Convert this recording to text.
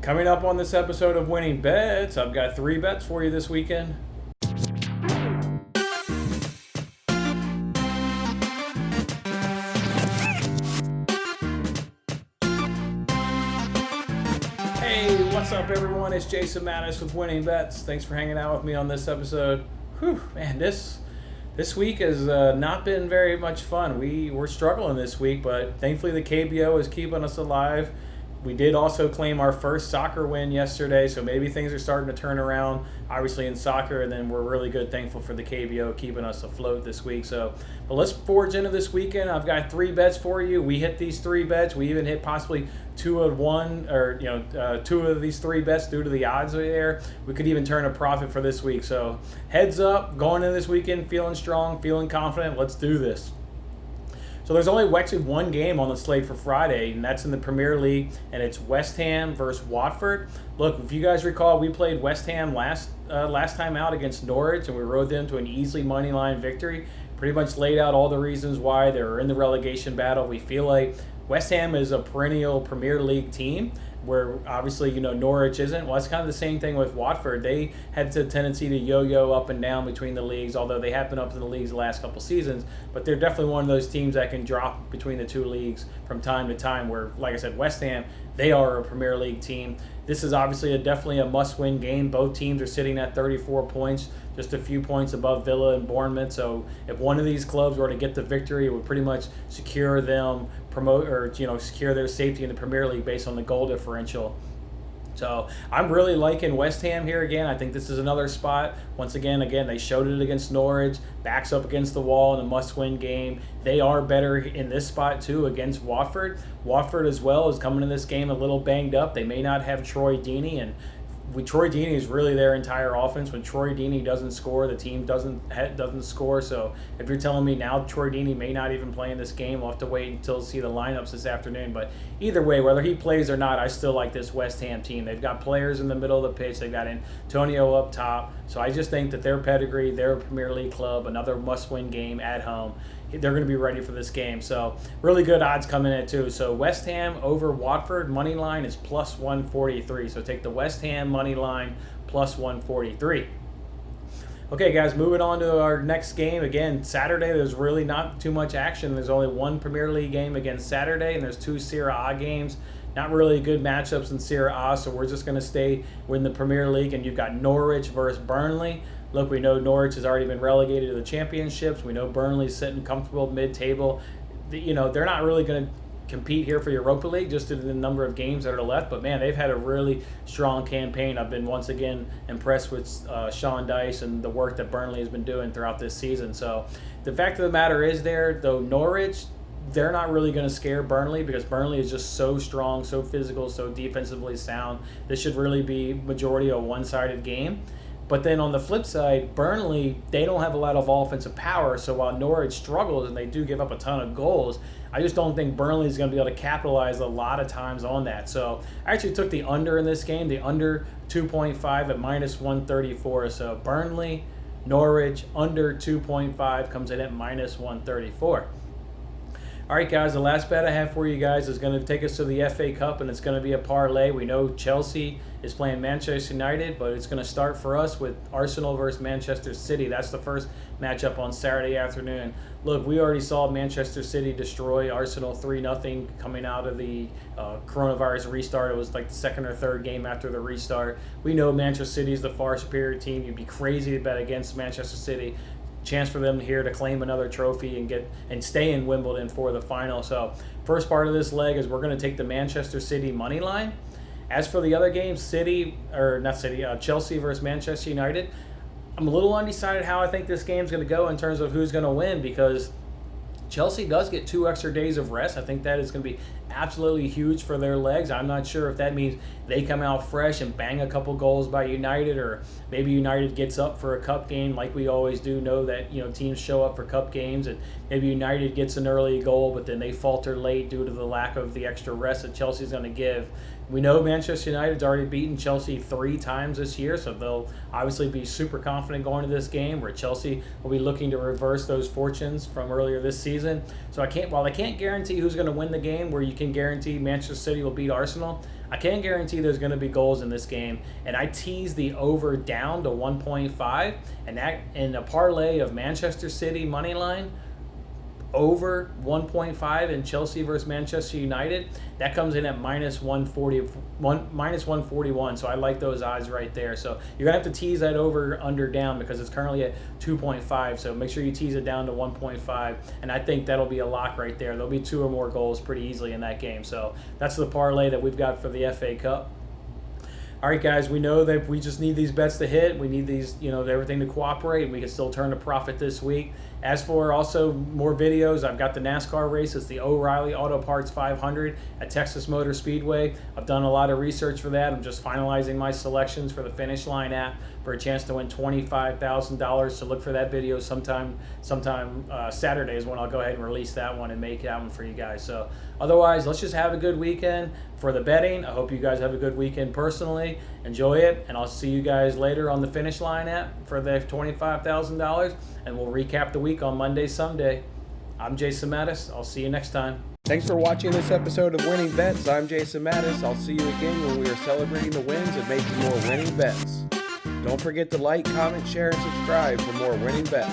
Coming up on this episode of Winning Bets, I've got 3 bets for you this weekend. Hey, what's up everyone? It's Jason Mattis with Winning Bets. Thanks for hanging out with me on this episode. Whew, man, this week has not been very much fun. We're struggling this week, but thankfully the KBO is keeping us alive. We did also claim our first soccer win yesterday, so maybe things are starting to turn around, obviously in soccer, and then we're really good, thankful for the KBO keeping us afloat this week. But let's forge into this weekend. I've got 3 bets for you. We hit these 3 bets. We even hit possibly 2 of these 3 bets due to the odds there. We could even turn a profit for this week. So heads up, going into this weekend, feeling strong, feeling confident. Let's do this. So there's only actually one game on the slate for Friday, and that's in the Premier League, and it's West Ham versus Watford. Look, if you guys recall, we played West Ham last time out against Norwich, and we rode them to an easy money line victory. Pretty much laid out all the reasons why they're in the relegation battle. We feel like West Ham is a perennial Premier League team, where obviously, Norwich isn't. Well, it's kind of the same thing with Watford. They had a tendency to yo-yo up and down between the leagues, although they have been up in the leagues the last couple seasons. But they're definitely one of those teams that can drop between the 2 leagues from time to time, where, like I said, West Ham, they are a Premier League team. This is obviously definitely a must-win game. Both teams are sitting at 34 points, just a few points above Villa and Bournemouth. So if one of these clubs were to get the victory, it would pretty much secure them secure their safety in the Premier League based on the goal differential. So I'm really liking West Ham here again. I think this is another spot. Once again, they showed it against Norwich, backs up against the wall in a must-win game. They are better in this spot too against Watford. Watford as well is coming in this game a little banged up. They may not have Troy Deeney, and Troy Deeney is really their entire offense. When Troy Deeney doesn't score, the team doesn't score. So if you're telling me now Troy Deeney may not even play in this game, we'll have to wait until see the lineups this afternoon. But either way, whether he plays or not, I still like this West Ham team. They've got players in the middle of the pitch. They've got Antonio up top. So I just think that their pedigree, they're a Premier League club, another must-win game at home. They're going to be ready for this game. So really good odds coming in too. So West Ham over Watford, money line is plus 143. So take the West Ham money line plus 143. Okay, guys, moving on to our next game. Again, Saturday, there's really not too much action. There's only one Premier League game against Saturday, and there's 2 Serie A games. Not really good matchups in Serie A, so we're just going to stay in the Premier League, and you've got Norwich versus Burnley. Look, we know Norwich has already been relegated to the championships. We know Burnley's sitting comfortable mid-table. They're not really going to compete here for Europa League just due to the number of games that are left. But, man, they've had a really strong campaign. I've been once again impressed with Sean Dyche and the work that Burnley has been doing throughout this season. So the fact of the matter is though Norwich, they're not really going to scare Burnley because Burnley is just so strong, so physical, so defensively sound. This should really be majority a one-sided game. But then on the flip side, Burnley, they don't have a lot of offensive power. So while Norwich struggles and they do give up a ton of goals, I just don't think Burnley is going to be able to capitalize a lot of times on that. So I actually took the under in this game, the under 2.5 at minus 134. So Burnley, Norwich, under 2.5 comes in at minus 134. All right, guys, the last bet I have for you guys is going to take us to the FA Cup, and it's going to be a parlay. We know Chelsea is playing Manchester United, but it's going to start for us with Arsenal versus Manchester City. That's the first matchup on Saturday afternoon. Look, we already saw Manchester City destroy Arsenal 3-0 coming out of the coronavirus restart. It was like the second or third game after the restart. We know Manchester City is the far superior team. You'd be crazy to bet against Manchester City. Chance for them here to claim another trophy and stay in Wimbledon for the final. So first part of this leg is we're going to take the Manchester City money line. As for the other games, Chelsea versus Manchester United, I'm a little undecided how I think this game's going to go in terms of who's going to win, because Chelsea does get 2 extra days of rest. I think that is going to be absolutely huge for their legs. I'm not sure if that means they come out fresh and bang a couple goals by United, or maybe United gets up for a cup game like we always do. Know that teams show up for cup games, and maybe United gets an early goal, but then they falter late due to the lack of the extra rest that Chelsea's going to give. We know Manchester United's already beaten Chelsea 3 times this year, so they'll obviously be super confident going to this game, where Chelsea will be looking to reverse those fortunes from earlier this season. So while I can't guarantee who's going to win the game, where you can guarantee Manchester City will beat Arsenal, I can't guarantee there's going to be goals in this game, and I teased the over down to 1.5, and that in a parlay of Manchester City money line over 1.5 in Chelsea versus Manchester United, that comes in at minus 141. So I like those odds right there. So you're gonna have to tease that over under down because it's currently at 2.5. So make sure you tease it down to 1.5, and I think that'll be a lock right there. There'll be 2 or more goals pretty easily in that game. So that's the parlay that we've got for the FA Cup. All right, guys, we know that we just need these bets to hit. We need these, everything to cooperate, and we can still turn a profit this week. As for also more videos, I've got the NASCAR race. It's the O'Reilly Auto Parts 500 at Texas Motor Speedway. I've done a lot of research for that. I'm just finalizing my selections for the Finish Line app for a chance to win $25,000. So look for that video sometime Saturday is when I'll go ahead and release that one and make that one for you guys. So otherwise, let's just have a good weekend for the betting. I hope you guys have a good weekend personally. Enjoy it, and I'll see you guys later on the Finish Line app for the $25,000, and we'll recap the week on Monday, Sunday. I'm Jason Mattis. I'll see you next time. Thanks for watching this episode of Winning Bets. I'm Jason Mattis. I'll see you again when we are celebrating the wins and making more winning bets. Don't forget to like, comment, share, and subscribe for more winning bets.